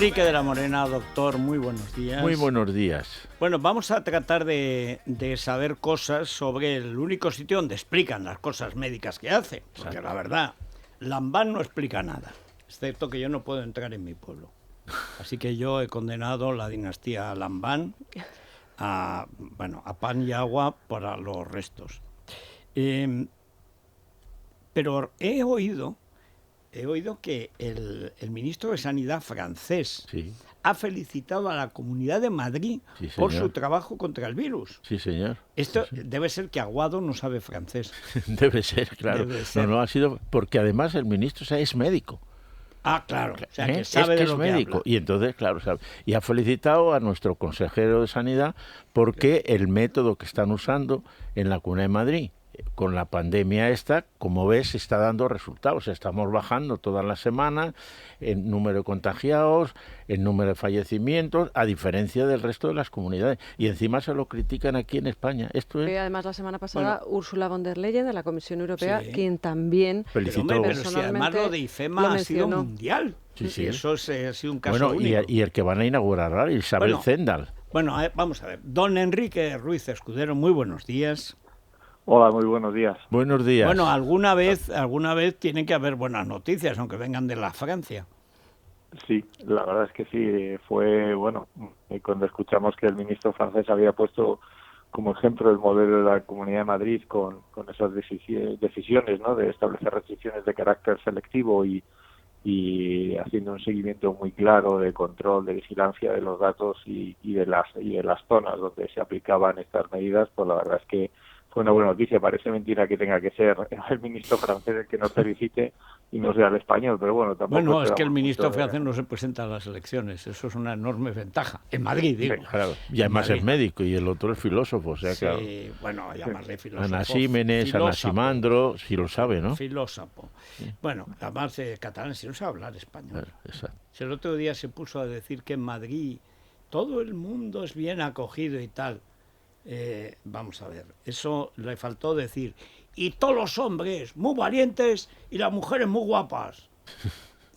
Enrique de la Morena, doctor, muy buenos días. Muy buenos días. Bueno, vamos a tratar de saber cosas sobre el único sitio donde explican las cosas médicas que hace. Porque la verdad, Lambán no explica nada, excepto que yo no puedo entrar en mi pueblo. Así que yo he condenado la dinastía Lambán a pan y agua para los restos. Pero he oído que el ministro de Sanidad francés ha felicitado a la Comunidad de Madrid por su trabajo contra el virus. Sí, señor. Esto debe ser que Aguado no sabe francés. Debe ser, claro. Debe ser. No ha sido porque además el ministro es médico. Ah, claro. O sea, que sabe de lo que médico. habla. Y entonces, claro, sabe. Y ha felicitado a nuestro consejero de Sanidad porque el método que están usando en la Comunidad de Madrid con la pandemia esta, como ves, está dando resultados. Estamos bajando todas las semanas el número de contagiados, el número de fallecimientos, a diferencia del resto de las comunidades. Y encima se lo critican aquí en España. Esto es... Además, la semana pasada, Ursula von der Leyen, de la Comisión Europea, quien también felicitó. Pero si además lo de IFEMA ha sido mundial. Sí. Eso ha sido un caso único. Y el que van a inaugurar ahora, Isabel Zendal. Bueno, vamos a ver. Don Enrique Ruiz Escudero, muy buenos días. Hola, muy buenos días. Buenos días. Bueno, alguna vez tienen que haber buenas noticias, aunque vengan de la Francia. Sí, la verdad es que sí. Fue, cuando escuchamos que el ministro francés había puesto como ejemplo el modelo de la Comunidad de Madrid con esas decisiones, ¿no?, de establecer restricciones de carácter selectivo y haciendo un seguimiento muy claro de control, de vigilancia de los datos y de las zonas donde se aplicaban estas medidas, pues la verdad es que fue una buena noticia. Parece mentira que tenga que ser el ministro francés el que nos felicite y no sea el español, pero bueno, tampoco... Bueno, es que el ministro francés no se presenta a las elecciones, eso es una enorme ventaja. En Madrid, digo. Sí, claro. Y además es médico y el otro es filósofo, o sea, sí, claro. Bueno, llamarle filósofo. Anaxímenes, Anaximandro, si lo sabe, ¿no? Filósofo. Sí. Bueno, además catalán, si no sabe hablar español. Exacto. Si el otro día se puso a decir que en Madrid todo el mundo es bien acogido y tal. Vamos a ver, eso le faltó decir. Y todos los hombres muy valientes y las mujeres muy guapas.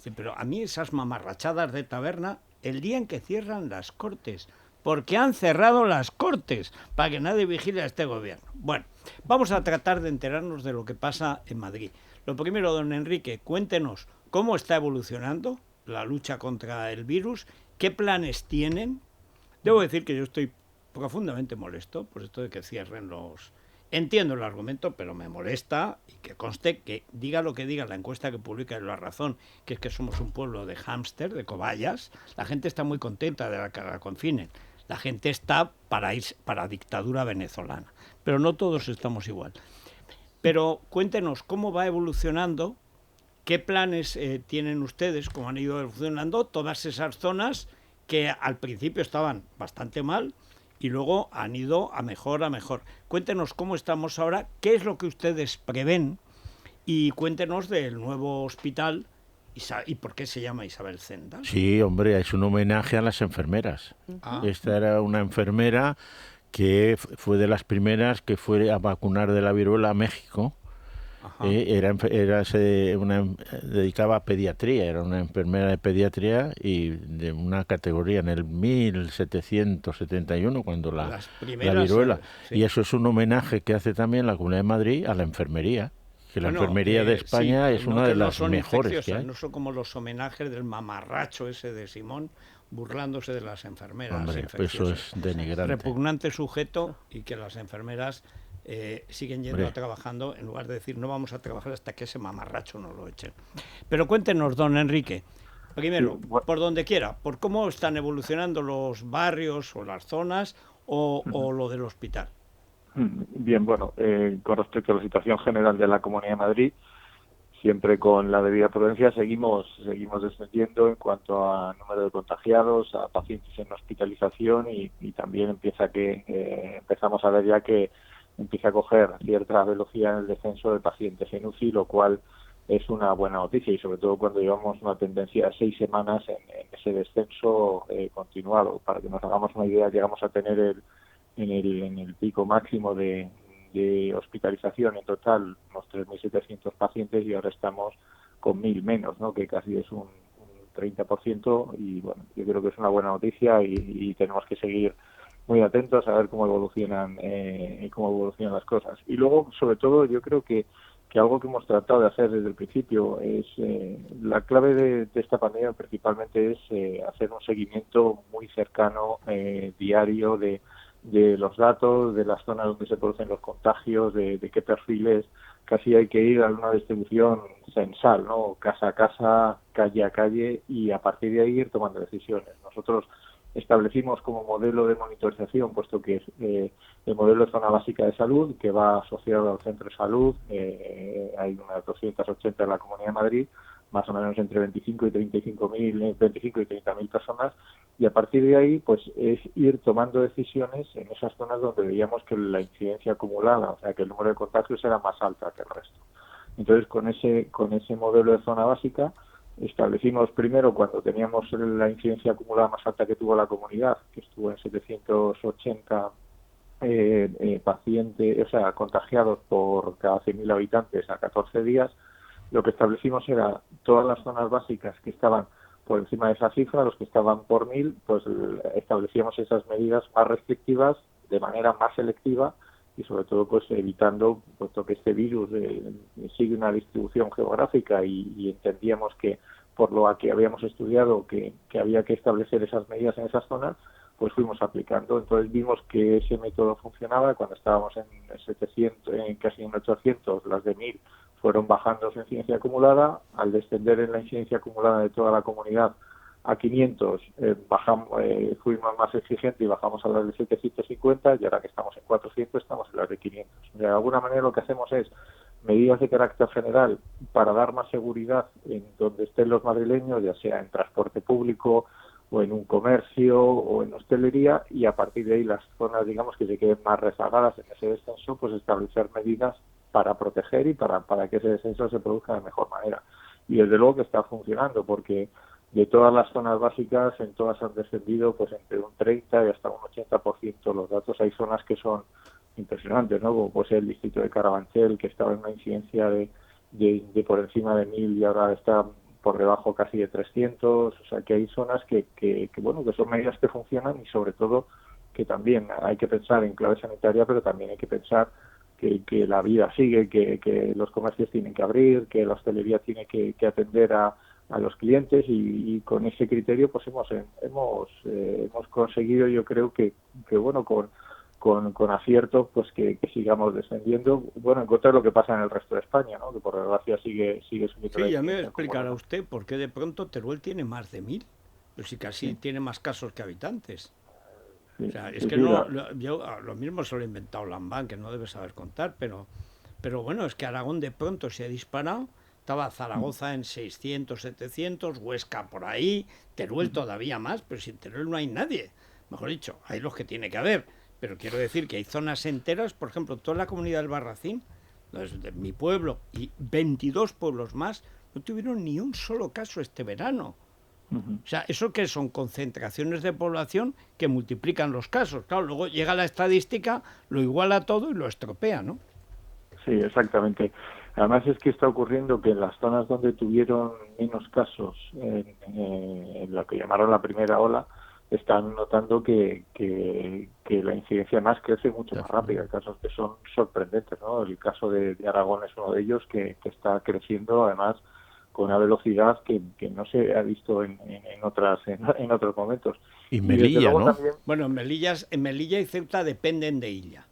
Sí, pero a mí esas mamarrachadas de taberna, el día en que cierran las Cortes, porque han cerrado las Cortes para que nadie vigile a este gobierno. Bueno, vamos a tratar de enterarnos de lo que pasa en Madrid. Lo primero, don Enrique, cuéntenos cómo está evolucionando la lucha contra el virus, qué planes tienen. Debo decir que yo estoy profundamente molesto por esto de que cierren los... Entiendo el argumento, pero me molesta, y que conste que diga lo que diga la encuesta que publica en La Razón, que es que somos un pueblo de hámster, de cobayas. La gente está muy contenta de que la confinen. La gente está para ir para dictadura venezolana. Pero no todos estamos igual. Pero cuéntenos cómo va evolucionando, qué planes tienen ustedes, cómo han ido evolucionando todas esas zonas que al principio estaban bastante mal, y luego han ido a mejor. Cuéntenos cómo estamos ahora, qué es lo que ustedes prevén, y cuéntenos del nuevo hospital y por qué se llama Isabel Zendal. Sí, hombre, es un homenaje a las enfermeras. Esta era una enfermera que fue de las primeras que fue a vacunar de la viruela a México. Dedicaba a pediatría, era una enfermera de pediatría y de una categoría en el 1771, cuando la viruela. Sí. Y eso es un homenaje que hace también la Comunidad de Madrid a la enfermería, que la enfermería de España es una de las mejores que hay. No son como los homenajes del mamarracho ese de Simón, burlándose de las enfermeras. Hombre, eso es denigrante. Repugnante sujeto, y que las enfermeras siguen yendo trabajando, en lugar de decir no vamos a trabajar hasta que ese mamarracho nos lo echen. Pero cuéntenos, don Enrique, primero, por donde quiera, por cómo están evolucionando los barrios o las zonas o lo del hospital. Bien, con respecto a la situación general de la Comunidad de Madrid, siempre con la debida prudencia, seguimos descendiendo en cuanto a número de contagiados, a pacientes en hospitalización y también empezamos a ver ya que empieza a coger cierta velocidad en el descenso de pacientes en UCI, lo cual es una buena noticia, y sobre todo cuando llevamos una tendencia de 6 semanas en ese descenso continuado. Para que nos hagamos una idea, llegamos a tener en el pico máximo de hospitalización en total unos 3.700 pacientes y ahora estamos con 1.000 menos, ¿no?, que casi es un 30%, y bueno, yo creo que es una buena noticia y tenemos que seguir muy atentos a ver cómo evolucionan las cosas. Y luego, sobre todo, yo creo que algo que hemos tratado de hacer desde el principio es la clave de esta pandemia principalmente es hacer un seguimiento muy cercano, diario, de los datos, de las zonas donde se producen los contagios, de qué perfiles. Casi hay que ir a una distribución censal, ¿no? Casa a casa, calle a calle, y a partir de ahí ir tomando decisiones. Nosotros establecimos como modelo de monitorización, puesto que es el modelo de zona básica de salud, que va asociado al centro de salud. Hay unas 280 en la Comunidad de Madrid, más o menos entre 25 y 30.000 personas, y a partir de ahí pues es ir tomando decisiones en esas zonas donde veíamos que la incidencia acumulada, o sea que el número de contagios era más alta que el resto. Entonces con ese modelo de zona básica establecimos primero, cuando teníamos la incidencia acumulada más alta que tuvo la comunidad, que estuvo en 780 pacientes, o sea, contagiados por cada 100.000 habitantes a 14 días, lo que establecimos era todas las zonas básicas que estaban por encima de esa cifra, los que estaban por 1.000, pues establecíamos esas medidas más restrictivas de manera más selectiva y sobre todo pues evitando, puesto que este virus sigue una distribución geográfica y entendíamos que por lo que habíamos estudiado que había que establecer esas medidas en esas zonas, pues fuimos aplicando. Entonces vimos que ese método funcionaba. Cuando estábamos en 700, casi en 800, las de 1.000 fueron bajando su incidencia acumulada. Al descender en la incidencia acumulada de toda la comunidad a 500, fuimos más exigentes y bajamos a las de 750, y ahora que estamos en 400 estamos en las de 500. De alguna manera lo que hacemos es medidas de carácter general para dar más seguridad en donde estén los madrileños, ya sea en transporte público o en un comercio o en hostelería, y a partir de ahí las zonas, digamos, que se queden más rezagadas en ese descenso, pues establecer medidas para proteger y para que ese descenso se produzca de mejor manera. Y desde luego que está funcionando, porque de todas las zonas básicas, en todas han descendido pues entre un 30 y hasta un 80% los datos. Hay zonas que son impresionantes, ¿no? Como puede ser el distrito de Carabanchel, que estaba en una incidencia de por encima de 1.000 y ahora está por debajo casi de 300. O sea que hay zonas que bueno, que son medidas que funcionan, y sobre todo que también hay que pensar en clave sanitaria, pero también hay que pensar que la vida sigue, que los comercios tienen que abrir, que la hostelería tiene que atender a los clientes, y con ese criterio pues hemos conseguido, yo creo que bueno, con acierto, pues que sigamos descendiendo, bueno, en contra de lo que pasa en el resto de España, ¿no? Que por desgracia sigue subiendo. Sí, ya me explicará usted por qué de pronto Teruel tiene más de 1.000, pero si casi tiene más casos que habitantes. Sí, o sea, es que no, yo lo mismo se lo he inventado Lambán, que no debe saber contar, pero bueno, es que Aragón de pronto se ha disparado. Estaba Zaragoza en 600, 700, Huesca por ahí, Teruel todavía más, pero sin Teruel no hay nadie. Mejor dicho, hay los que tiene que haber. Pero quiero decir que hay zonas enteras, por ejemplo, toda la comunidad del Barracín, de mi pueblo y 22 pueblos más, no tuvieron ni un solo caso este verano. O sea, ¿eso qué son? Concentraciones de población que multiplican los casos. Claro, luego llega la estadística, lo iguala todo y lo estropea, ¿no? Sí, exactamente. Además es que está ocurriendo que en las zonas donde tuvieron menos casos, en lo que llamaron la primera ola, están notando que la incidencia más crece mucho más rápido. Hay casos que son sorprendentes, ¿no? El caso de Aragón es uno de ellos, que está creciendo además con una velocidad que no se ha visto en otros momentos. Y Melilla, ¿no? También... Bueno, en Melilla y Ceuta dependen de Illa.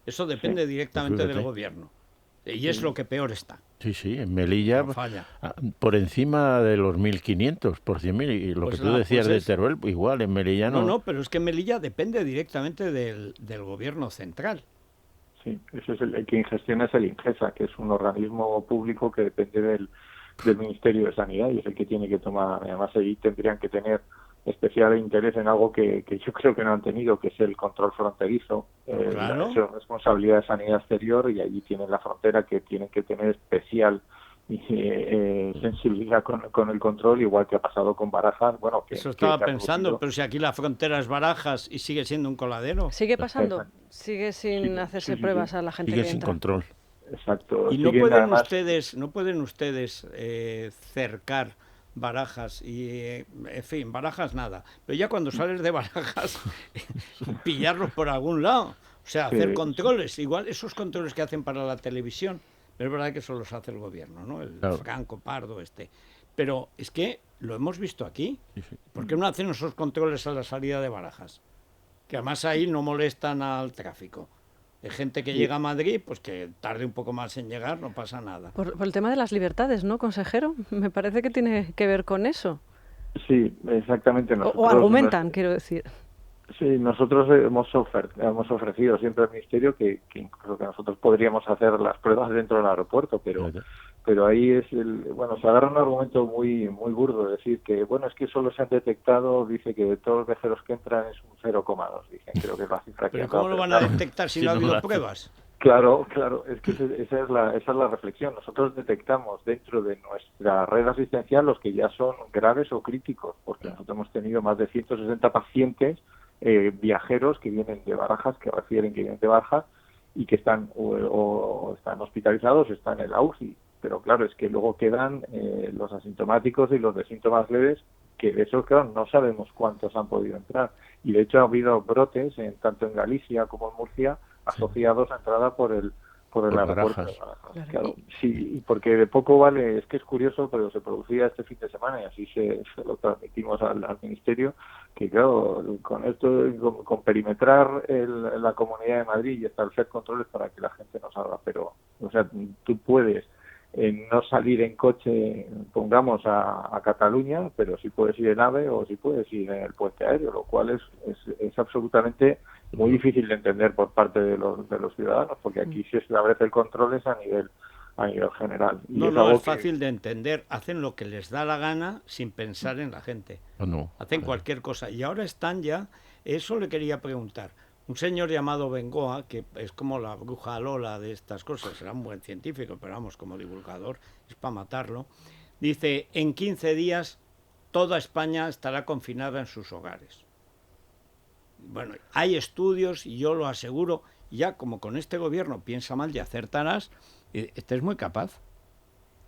Eso depende directamente del gobierno. Y es lo que peor está. Sí, en Melilla no falla. Por encima de los 1.500 por 100.000, y lo pues que tú decías de Teruel, igual en Melilla no. No, pero es que Melilla depende directamente del gobierno central. Sí, ese es el quien gestiona es el INGESA, que es un organismo público que depende del Ministerio de Sanidad, y es el que tiene que tomar. Además ahí tendrían que tener especial interés en algo que yo creo que no han tenido, que es el control fronterizo. Claro. Es responsabilidad de Sanidad Exterior, y allí tienen la frontera, que tienen que tener especial sensibilidad con el control, igual que ha pasado con Barajas. Bueno, eso estaba pensando, pero si aquí la frontera es Barajas y sigue siendo un coladero. ¿Sigue pasando? ¿Sigue sin hacerse pruebas a la gente sigue que sin entra? control. Exacto. Y no pueden ustedes cercar Barajas y, en fin, Barajas nada. Pero ya cuando sales de Barajas, pillarlos por algún lado. O sea, hacer controles. Igual esos controles que hacen para la televisión, pero es verdad que eso los hace el gobierno, ¿no? El Franco Pardo este. Pero es que lo hemos visto aquí. ¿Por qué no hacen esos controles a la salida de Barajas? Que además ahí no molestan al tráfico. Hay gente que llega a Madrid, pues que tarde un poco más en llegar, no pasa nada. Por el tema de las libertades, ¿no, consejero? Me parece que tiene que ver con eso. Sí, exactamente. O argumentan, quiero decir. Sí, nosotros hemos ofrecido siempre al Ministerio que incluso que nosotros podríamos hacer las pruebas dentro del aeropuerto, pero ahí es se agarra un argumento muy burdo, decir que es que solo se han detectado, dice que de todos los viajeros que entran es un 0,2, dicen, creo que es la cifra que ¿Pero cómo lo van a detectar si no ha habido pruebas? Claro, es que esa es la reflexión. Nosotros detectamos dentro de nuestra red asistencial los que ya son graves o críticos, porque nosotros hemos tenido más de 160 pacientes viajeros que vienen de Barajas, que refieren que vienen de Barajas y que están o están hospitalizados, están en la UCI. Pero claro, es que luego quedan los asintomáticos y los de síntomas leves, que de esos, claro, no sabemos cuántos han podido entrar. Y de hecho ha habido brotes, tanto en Galicia como en Murcia, asociados a entrada por el aeropuerto. Claro, sí, porque de poco vale, es que es curioso, pero se producía este fin de semana y así se lo transmitimos al Ministerio, que claro, con esto, con perimetrar la Comunidad de Madrid y establecer controles para que la gente no salga, pero, o sea, tú puedes no salir en coche, pongamos a Cataluña, pero sí puedes ir en AVE o sí puedes ir en el puente aéreo, lo cual es absolutamente muy difícil de entender por parte de los ciudadanos, porque aquí si se establece el control es a nivel general. Y no es fácil de entender, hacen lo que les da la gana sin pensar en la gente. Hacen cualquier cosa. Y ahora están ya, eso le quería preguntar, un señor llamado Bengoa, que es como la bruja Lola de estas cosas, será un buen científico, pero vamos, como divulgador, es para matarlo, dice, en 15 días toda España estará confinada en sus hogares. Bueno, hay estudios y yo lo aseguro, ya como con este gobierno piensa mal y acertarás, este es muy capaz.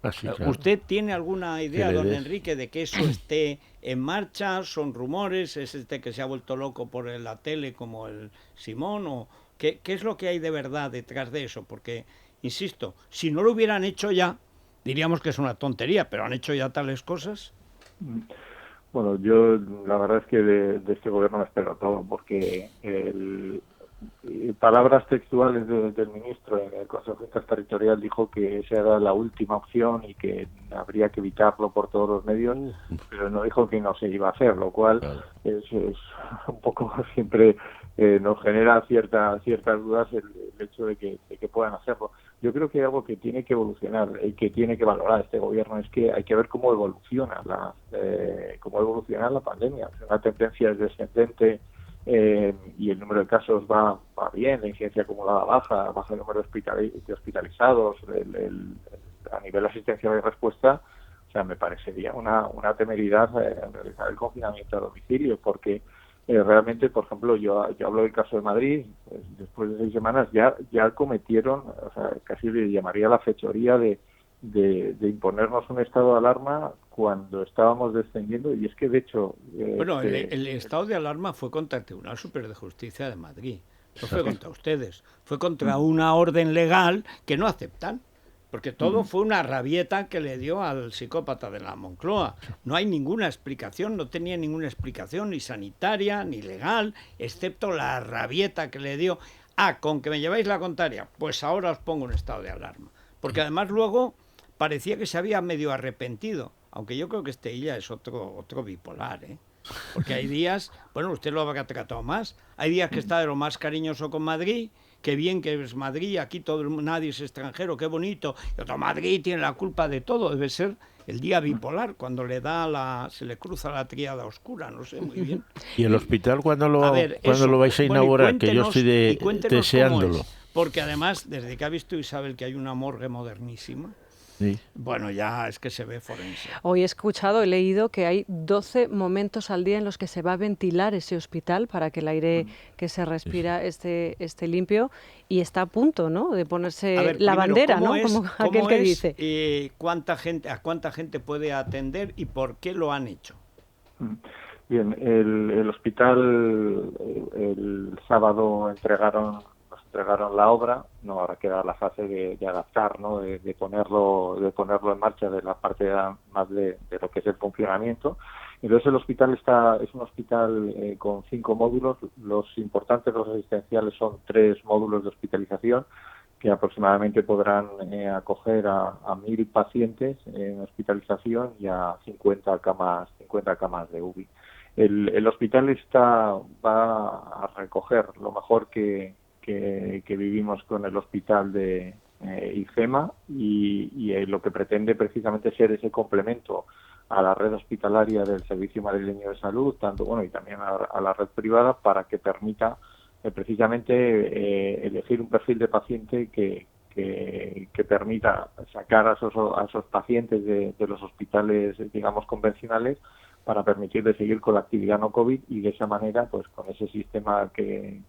Así, claro. ¿Usted tiene alguna idea, don Enrique, de que eso esté en marcha? ¿Son rumores? ¿Es que se ha vuelto loco por la tele como el Simón? ¿O qué es lo que hay de verdad detrás de eso? Porque, insisto, si no lo hubieran hecho ya, diríamos que es una tontería, pero han hecho ya tales cosas. Bueno, yo la verdad es que de este gobierno me espero todo, porque palabras textuales del ministro en el Consejo Interterritorial dijo que esa era la última opción y que habría que evitarlo por todos los medios, pero no dijo que no se iba a hacer, lo cual es un poco siempre nos genera ciertas dudas el hecho de que puedan hacerlo. Yo creo que algo que tiene que evolucionar y que tiene que valorar este gobierno es que hay que ver cómo evoluciona la pandemia. Una tendencia es descendente y el número de casos va bien, la incidencia acumulada baja el número de hospitalizados, a nivel asistencial y respuesta. O sea, me parecería una temeridad realizar el confinamiento a domicilio, porque realmente, por ejemplo, yo hablo del caso de Madrid, pues, después de 6 semanas ya cometieron, o sea, casi le llamaría la fechoría de imponernos un estado de alarma cuando estábamos descendiendo, y es que de hecho... Bueno, el estado de alarma fue contra el Tribunal Superior de Justicia de Madrid, no fue contra ustedes, fue contra una orden legal que no aceptan, porque todo fue una rabieta que le dio al psicópata de la Moncloa. No hay ninguna explicación, no tenía ninguna explicación ni sanitaria ni legal, excepto la rabieta que le dio. Con que me lleváis la contraria, pues ahora os pongo un estado de alarma. Porque además luego parecía que se había medio arrepentido, aunque yo creo que este ya es otro bipolar, ¿eh? Porque hay días, bueno, usted lo habrá tratado más, hay días que está de lo más cariñoso con Madrid, qué bien que es Madrid, aquí nadie es extranjero, qué bonito, y otro Madrid tiene la culpa de todo, debe ser el día bipolar, cuando se le cruza la tríada oscura, no sé muy bien. ¿Y el hospital cuándo lo vais a inaugurar? Que yo estoy deseándolo. Porque además, desde que ha visto Isabel que hay una morgue modernísima, Sí. Bueno, ya es que se ve forense. Hoy he leído que hay 12 momentos al día en los que se va a ventilar ese hospital para que el aire que se respira esté limpio, y está a punto, ¿no?, de ponerse ver, la primero, bandera, ¿no?, es, como aquel que dice. ¿A cuánta gente puede atender y por qué lo han hecho? Bien, el hospital el sábado nos entregaron la obra, no, ahora queda la fase de adaptar, ¿no?, de ponerlo en marcha, de la parte más de lo que es el funcionamiento. Entonces el hospital es un hospital con 5 módulos. Los importantes, los asistenciales, son 3 módulos de hospitalización que aproximadamente podrán acoger a 1.000 pacientes en hospitalización y a 50 camas de UBI. El hospital va a recoger lo mejor que vivimos con el hospital de IFEMA y lo que pretende precisamente ser ese complemento a la red hospitalaria del Servicio Madrileño de Salud, y también a la red privada, para que permita precisamente elegir un perfil de paciente que permita sacar a esos pacientes de los hospitales, digamos, convencionales, para permitirles seguir con la actividad no COVID, y de esa manera, pues con ese sistema que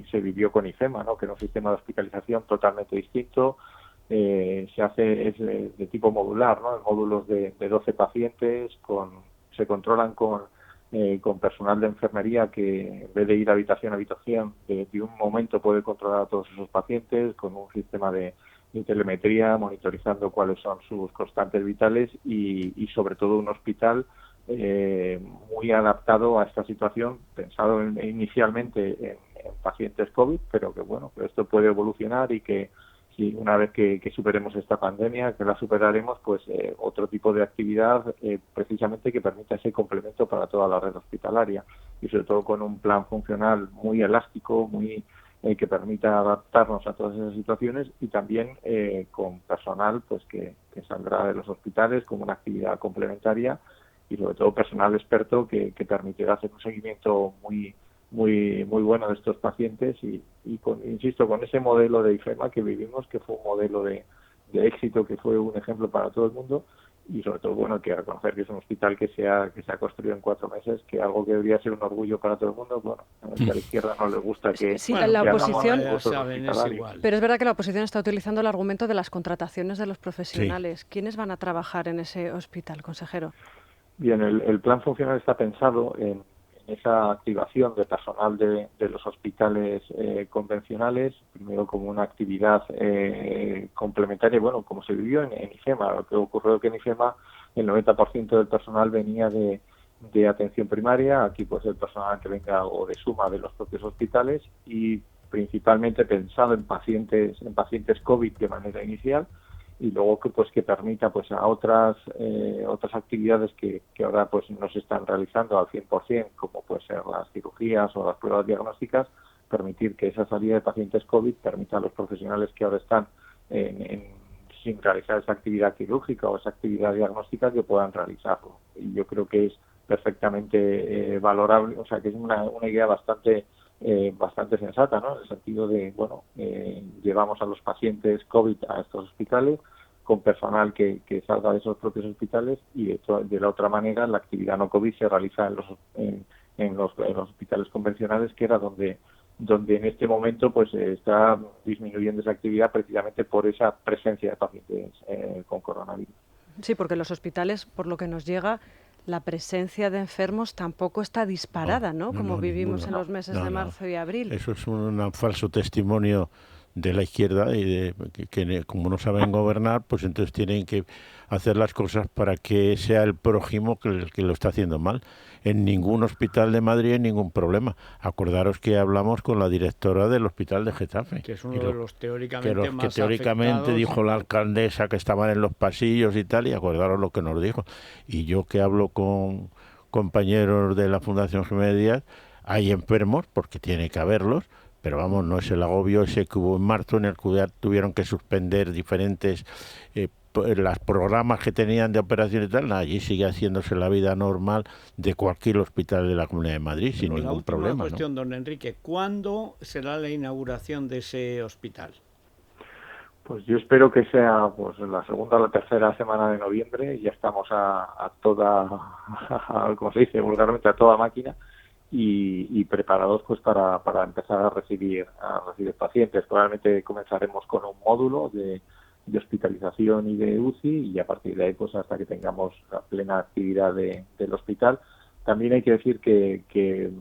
se vivió con IFEMA, ¿no?, que era un sistema de hospitalización totalmente distinto. Es de tipo modular, ¿no?, en módulos de 12 pacientes, se controlan con personal de enfermería que, en vez de ir habitación a habitación, de un momento puede controlar a todos esos pacientes con un sistema de telemetría, monitorizando cuáles son sus constantes vitales, y sobre todo un hospital muy adaptado a esta situación, pensado inicialmente en pacientes COVID, pero que esto puede evolucionar, y que si una vez que superemos esta pandemia, que la superaremos, pues otro tipo de actividad precisamente que permita ese complemento para toda la red hospitalaria, y sobre todo con un plan funcional muy elástico, que permita adaptarnos a todas esas situaciones, y también con personal pues que saldrá de los hospitales como una actividad complementaria, y sobre todo personal experto que permitirá hacer un seguimiento muy bueno de estos pacientes, insisto, con ese modelo de IFEMA que vivimos, que fue un modelo de éxito, que fue un ejemplo para todo el mundo, y sobre todo, que reconocer que es un hospital que se ha construido en 4 meses, que algo que debería ser un orgullo para todo el mundo, a la izquierda no le gusta que... Sí, la oposición... Es igual. Pero es verdad que la oposición está utilizando el argumento de las contrataciones de los profesionales. Sí. ¿Quiénes van a trabajar en ese hospital, consejero? Bien, el plan funcional está pensado en esa activación de personal de los hospitales convencionales, primero como una actividad complementaria, como se vivió en IFEMA. Lo que ocurrió que en IFEMA el 90% del personal venía de atención primaria. Aquí pues el personal que venga o de suma de los propios hospitales, y principalmente pensado en pacientes COVID de manera inicial, y luego que permita pues a otras actividades que ahora pues no se están realizando al 100%, como pueden ser las cirugías o las pruebas diagnósticas, permitir que esa salida de pacientes COVID permita a los profesionales que ahora están sin realizar esa actividad quirúrgica o esa actividad diagnóstica, que puedan realizarlo. Y yo creo que es perfectamente valorable, o sea que es una idea bastante sensata, ¿no?, en el sentido de, llevamos a los pacientes COVID a estos hospitales con personal que salga de esos propios hospitales, y de la otra manera la actividad no COVID se realiza en los hospitales convencionales, que era donde en este momento pues está disminuyendo esa actividad precisamente por esa presencia de pacientes con coronavirus. Sí, porque en los hospitales, por lo que nos llega, la presencia de enfermos tampoco está disparada, ¿no? Como vivimos en los meses de marzo y abril. Eso es un falso testimonio de la izquierda, y que como no saben gobernar, pues entonces tienen que hacer las cosas para que sea el prójimo el que lo está haciendo mal. En ningún hospital de Madrid hay ningún problema. Acordaros que hablamos con la directora del hospital de Getafe, que es uno de los teóricamente que teóricamente afectados. Dijo la alcaldesa que estaban en los pasillos y tal, y acordaros lo que nos dijo. Y yo, que hablo con compañeros de la Fundación Jiménez Díaz, hay enfermos, porque tiene que haberlos, pero vamos, no es el agobio ese que hubo en marzo, en el que tuvieron que suspender diferentes los programas que tenían de operaciones y tal. Allí sigue haciéndose la vida normal de cualquier hospital de la Comunidad de Madrid, sin ningún problema. La cuestión, don Enrique, ¿cuándo será la inauguración de ese hospital? Pues yo espero que sea pues la segunda o la tercera semana de noviembre. Ya estamos a toda, como se dice vulgarmente, a toda máquina y preparados pues para empezar a recibir pacientes. Probablemente comenzaremos con un módulo de hospitalización y de UCI, y a partir de ahí pues hasta que tengamos la plena actividad del hospital. También hay que decir que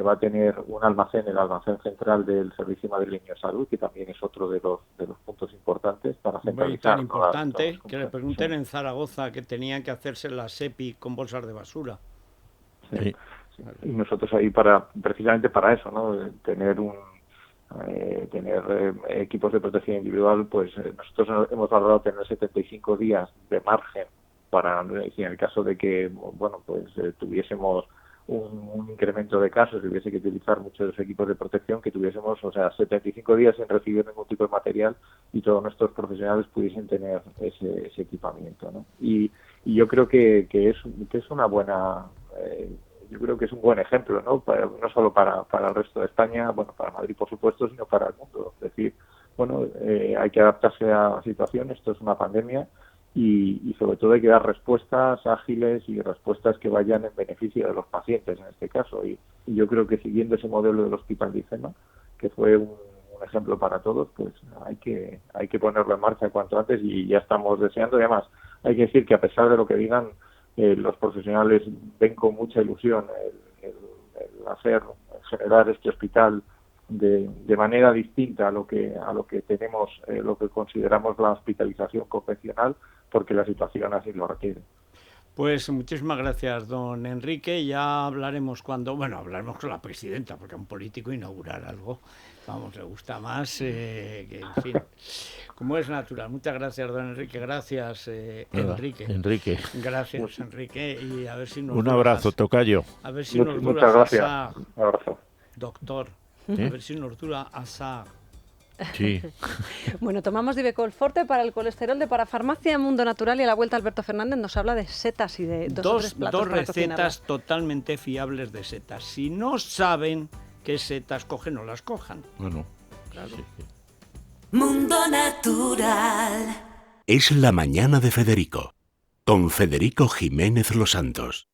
va a tener un almacén, el almacén central del Servicio Madrileño de Salud, que también es otro de los puntos importantes para centralizar. Tan importante que le pregunten en Zaragoza que tenían que hacerse la SEPI con bolsas de basura. Sí. Y nosotros ahí precisamente para eso, ¿no? Tener equipos de protección individual, pues nosotros hemos valorado tener 75 días de margen para, si en el caso de que, bueno, pues tuviésemos un incremento de casos y hubiese que utilizar muchos equipos de protección, que tuviésemos, 75 días sin recibir ningún tipo de material y todos nuestros profesionales pudiesen tener ese equipamiento, ¿no? Y yo creo que es una buena... yo creo que es un buen ejemplo, ¿no? No solo para el resto de España, bueno, para Madrid por supuesto, sino para el mundo. Es decir, bueno, hay que adaptarse a la situación, esto es una pandemia, y sobre todo hay que dar respuestas ágiles y respuestas que vayan en beneficio de los pacientes en este caso. Y yo creo que siguiendo ese modelo del Hospital de IFEMA, que fue un ejemplo para todos, pues hay que ponerlo en marcha cuanto antes, y ya estamos deseando. Y además, hay que decir que a pesar de lo que digan, los profesionales ven con mucha ilusión el generar este hospital de manera distinta a lo que tenemos, lo que consideramos la hospitalización convencional, porque la situación así lo requiere. Pues muchísimas gracias, don Enrique. Ya hablaremos hablaremos con la presidenta, porque a un político inaugurar algo, le gusta más que, en fin, como es natural. Muchas gracias, don Enrique. Gracias, Enrique. Gracias, Enrique. Y a ver si nos... Un abrazo, tocayo. A ver si nos dura. Muchas gracias. Un abrazo. Doctor, a ver si nos dura asa. Sí. Bueno, tomamos Divecol Forte para el colesterol de Parafarmacia Mundo Natural, y a la vuelta Alberto Fernández nos habla de setas y de dos recetas totalmente fiables de setas. Si no saben qué setas cogen, no las cojan. Bueno, claro. Sí. Mundo Natural. Es la mañana de Federico, con Federico Jiménez Los Santos.